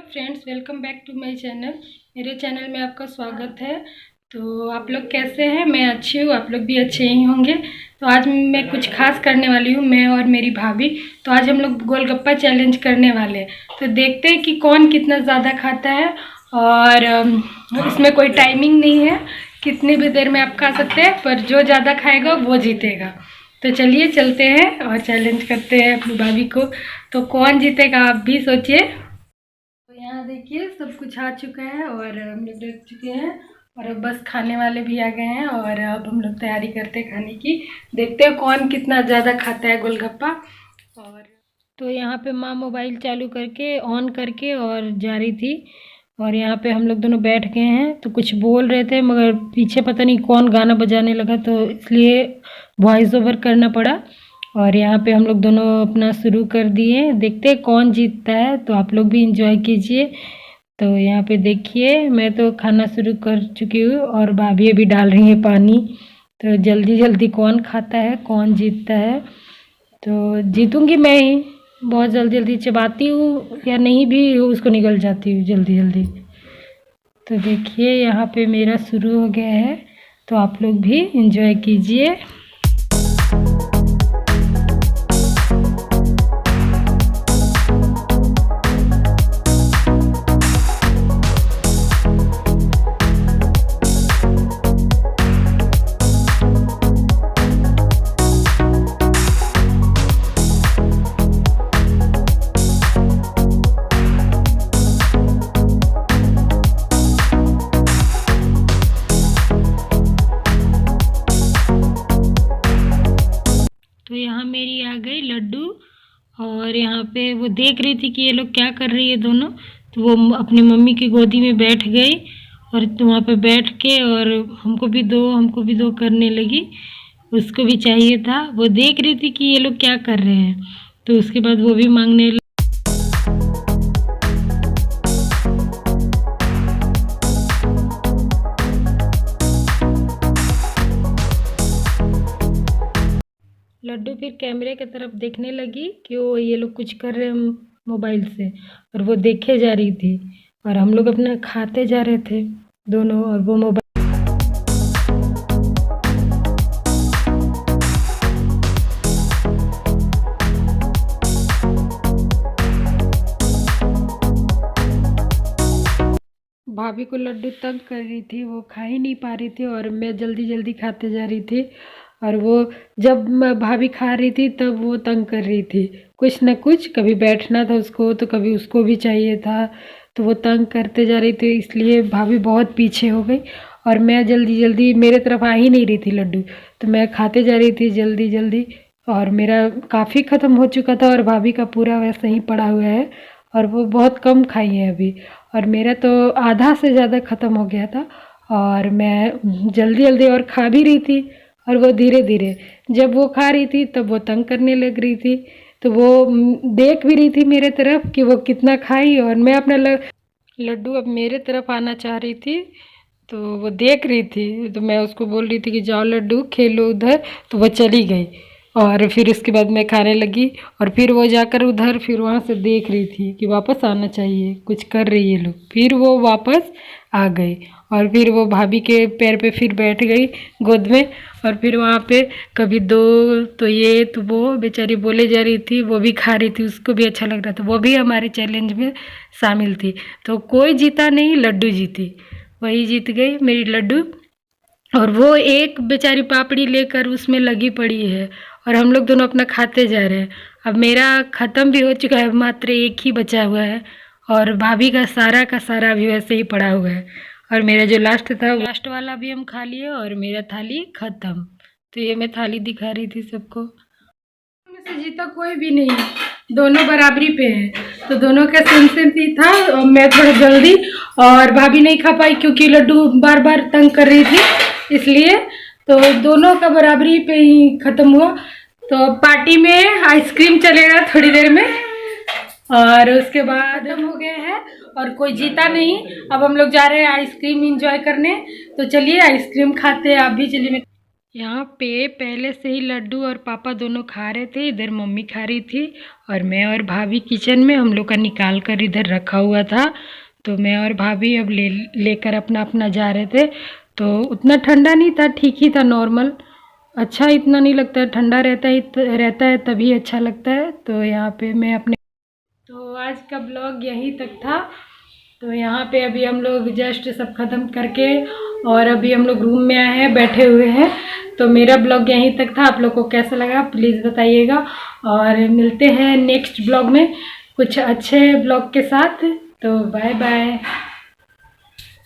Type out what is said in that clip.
Friends, welcome back to my channel. मेरे channel में आपका स्वागत है। तो आप लोग कैसे हैं? मैं अच्छी हूँ, आप लोग भी अच्छे ही होंगे। तो आज मैं कुछ खास करने वाली हूँ, मैं और मेरी भाभी। तो आज हम लोग गोलगप्पा चैलेंज करने वाले हैं। तो देखते हैं कि कौन कितना ज़्यादा खाता है। और इसमें कोई टाइमिंग नहीं है, कितनी भी देर में आप खा सकते हैं, पर जो ज़्यादा खाएगा वो जीतेगा। तो चलिए चलते हैं और चैलेंज करते हैं अपनी भाभी को। तो कौन जीतेगा आप भी सोचिए। तो यहाँ देखिए सब कुछ आ चुका है और हम लोग रख चुके हैं और अब बस खाने वाले भी आ गए हैं और अब हम लोग तैयारी करते हैं खाने की। देखते हैं कौन कितना ज़्यादा खाता है गोलगप्पा। और तो यहाँ पे माँ मोबाइल चालू करके ऑन करके और जा रही थी और यहाँ पे हम लोग दोनों बैठ गए हैं। तो कुछ बोल रहे थे मगर पीछे पता नहीं कौन गाना बजाने लगा, तो इसलिए वॉइस ओवर करना पड़ा। और यहाँ पे हम लोग दोनों अपना शुरू कर दिए। देखते हैं कौन जीतता है, तो आप लोग भी इंजॉय कीजिए। तो यहाँ पे देखिए मैं तो खाना शुरू कर चुकी हूँ और भाभी अभी डाल रही है पानी। तो जल्दी जल्दी कौन खाता है, कौन जीतता है। तो जीतूंगी मैं ही, बहुत जल्दी जल्दी चबाती हूँ या नहीं भी उसको निगल जाती हूँ जल्दी जल्दी। तो देखिए यहाँ पे मेरा शुरू हो गया है, तो आप लोग भी इंजॉय कीजिए। तो यहाँ मेरी आ गई लड्डू और यहाँ पे वो देख रही थी कि ये लोग क्या कर रही है दोनों। तो वो अपनी मम्मी की गोदी में बैठ गई और तो वहाँ पे बैठ के और हमको भी दो करने लगी। उसको भी चाहिए था, वो देख रही थी कि ये लोग क्या कर रहे हैं, तो उसके बाद वो भी मांगने लगी। लड्डू फिर कैमरे की तरफ देखने लगी कि वो ये लोग कुछ कर रहे हैं मोबाइल से, और वो देखे जा रही थी और हम लोग अपना खाते जा रहे थे दोनों, और वो मोबाइल। भाभी को लड्डू तंग कर रही थी, वो खा ही नहीं पा रही थी और मैं जल्दी जल्दी खाते जा रही थी। और वो जब मैं भाभी खा रही थी तब वो तंग कर रही थी, कुछ न कुछ, कभी बैठना था उसको तो कभी उसको भी चाहिए था। तो वो तंग करते जा रही थी, इसलिए भाभी बहुत पीछे हो गई और मैं जल्दी जल्दी, मेरे तरफ आ ही नहीं रही थी लड्डू, तो मैं खाते जा रही थी जल्दी जल्दी। और मेरा काफ़ी ख़त्म हो चुका था और भाभी का पूरा वैसे ही पड़ा हुआ है और वो बहुत कम खाई है अभी। और मेरा तो आधा से ज़्यादा ख़त्म हो गया था और मैं जल्दी जल्दी और खा भी रही थी। और वो धीरे धीरे, जब वो खा रही थी तब वो तंग करने लग रही थी। तो वो देख भी रही थी मेरे तरफ कि वो कितना खाई, और मैं अपना लड्डू अब मेरे तरफ आना चाह रही थी। तो वो देख रही थी, तो मैं उसको बोल रही थी कि जाओ लड्डू खेलो उधर, तो वो चली गई। और फिर उसके बाद मैं खाने लगी और फिर वो जाकर उधर फिर वहाँ से देख रही थी कि वापस आना चाहिए, कुछ कर रही है लोग। फिर वो वापस आ गई और फिर वो भाभी के पैर पे फिर बैठ गई गोद में। और फिर वहाँ पे कभी दो तो ये तो वो बेचारी बोले जा रही थी, वो भी खा रही थी, उसको भी अच्छा लग रहा था, वो भी हमारे चैलेंज में शामिल थी। तो कोई जीता नहीं, लड्डू जीती, वही जीत गई मेरी लड्डू। और वो एक बेचारी पापड़ी लेकर उसमें लगी पड़ी है और हम लोग दोनों अपना खाते जा रहे हैं। अब मेरा ख़त्म भी हो चुका है, मात्र एक ही बचा हुआ है और भाभी का सारा भी वैसे ही पड़ा हुआ है। और मेरा जो लास्ट था, लास्ट वाला भी हम खा लिए और मेरा थाली ख़त्म। तो ये मैं थाली दिखा रही थी सबको। में से जीता कोई भी नहीं, दोनों बराबरी पे हैं। तो दोनों का सेम सेम ही था और मैं थोड़ा जल्दी, और भाभी नहीं खा पाई क्योंकि लड्डू बार बार तंग कर रही थी, इसलिए। तो दोनों का बराबरी पे ही ख़त्म हुआ। तो पार्टी में आइसक्रीम चलेगा थोड़ी देर में और उसके बाद खत्म हो गए हैं और कोई जीता नहीं। अब हम लोग जा रहे हैं आइसक्रीम एंजॉय करने। तो चलिए आइसक्रीम खाते हैं, आप भी चलिए। यहाँ पे पहले से ही लड्डू और पापा दोनों खा रहे थे, इधर मम्मी खा रही थी और मैं और भाभी किचन में हम लोग का निकाल कर इधर रखा हुआ था। तो मैं और भाभी अब लेकर अपना अपना जा रहे थे। तो उतना ठंडा नहीं था, ठीक ही था, नॉर्मल। अच्छा इतना नहीं लगता है, ठंडा रहता है तभी अच्छा लगता है। तो यहाँ पे मैं अपने तो आज का ब्लॉग यहीं तक था। तो यहाँ पे अभी हम लोग जस्ट सब ख़त्म करके और अभी हम लोग रूम में आए हैं, बैठे हुए हैं। तो मेरा ब्लॉग यहीं तक था। आप लोग को कैसा लगा प्लीज़ बताइएगा और मिलते हैं नेक्स्ट ब्लॉग में कुछ अच्छे ब्लॉग के साथ। तो बाय बाय।